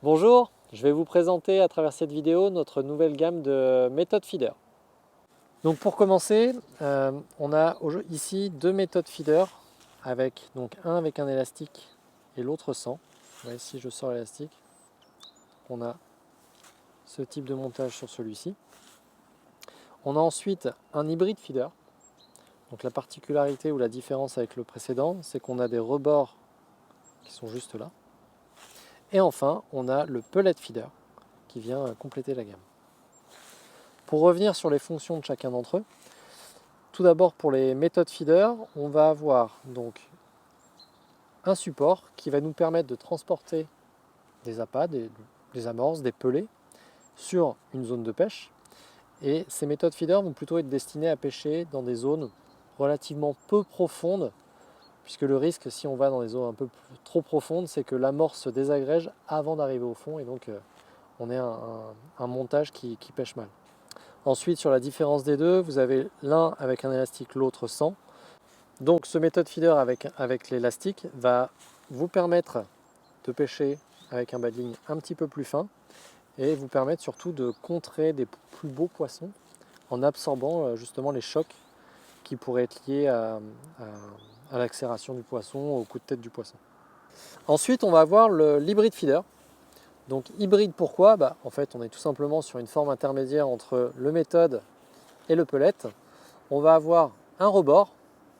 Bonjour, je vais vous présenter à travers cette vidéo notre nouvelle gamme de méthodes feeder. Donc pour commencer, on a ici deux méthodes feeder, avec donc un avec un élastique et l'autre sans. Ouais, si je sors l'élastique, on a ce type de montage sur celui-ci. On a ensuite un hybride feeder. Donc la particularité ou la différence avec le précédent, c'est qu'on a des rebords qui sont juste là. Et enfin, on a le pellet feeder qui vient compléter la gamme. Pour revenir sur les fonctions de chacun d'entre eux, tout d'abord pour les méthodes feeder, on va avoir donc un support qui va nous permettre de transporter des appâts, des amorces, des pellets sur une zone de pêche. Et ces méthodes feeder vont plutôt être destinées à pêcher dans des zones relativement peu profondes, puisque le risque, si on va dans des zones un peu trop profondes, c'est que l'amorce se désagrège avant d'arriver au fond, et donc on ait un montage qui pêche mal. Ensuite, sur la différence des deux, vous avez l'un avec un élastique, l'autre sans. Donc ce méthode feeder avec l'élastique va vous permettre de pêcher avec un bas de ligne un petit peu plus fin et vous permettre surtout de contrer des plus beaux poissons en absorbant justement les chocs qui pourraient être liés à l'accélération du poisson, au coup de tête du poisson. Ensuite, on va avoir l'hybride feeder. Donc hybride, pourquoi? En fait, on est tout simplement sur une forme intermédiaire entre le méthode et le pellet. On va avoir un rebord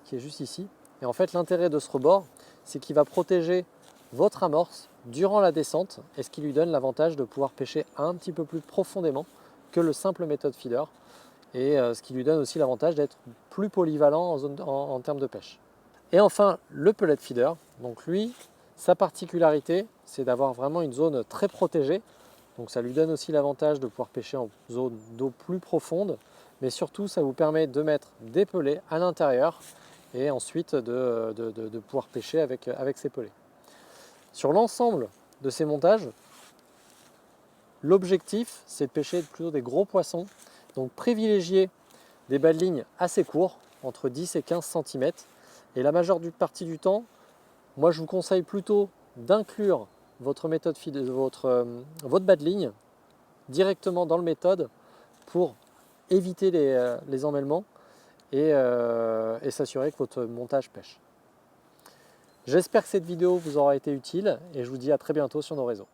qui est juste ici. Et en fait, l'intérêt de ce rebord, c'est qu'il va protéger votre amorce durant la descente et ce qui lui donne l'avantage de pouvoir pêcher un petit peu plus profondément que le simple méthode feeder et ce qui lui donne aussi l'avantage d'être plus polyvalent en termes de pêche. Et enfin, le pellet feeder, donc lui, sa particularité, c'est d'avoir vraiment une zone très protégée. Donc ça lui donne aussi l'avantage de pouvoir pêcher en zone d'eau plus profonde, mais surtout ça vous permet de mettre des pellets à l'intérieur et ensuite de pouvoir pêcher avec ces pellets. Sur l'ensemble de ces montages, l'objectif c'est de pêcher plutôt des gros poissons, donc privilégier des bas de ligne assez courts, entre 10 et 15 cm, et la majeure partie du temps, moi je vous conseille plutôt d'inclure votre méthode votre bas de ligne directement dans le méthode pour éviter les emmêlements et s'assurer que votre montage pêche. J'espère que cette vidéo vous aura été utile et je vous dis à très bientôt sur nos réseaux.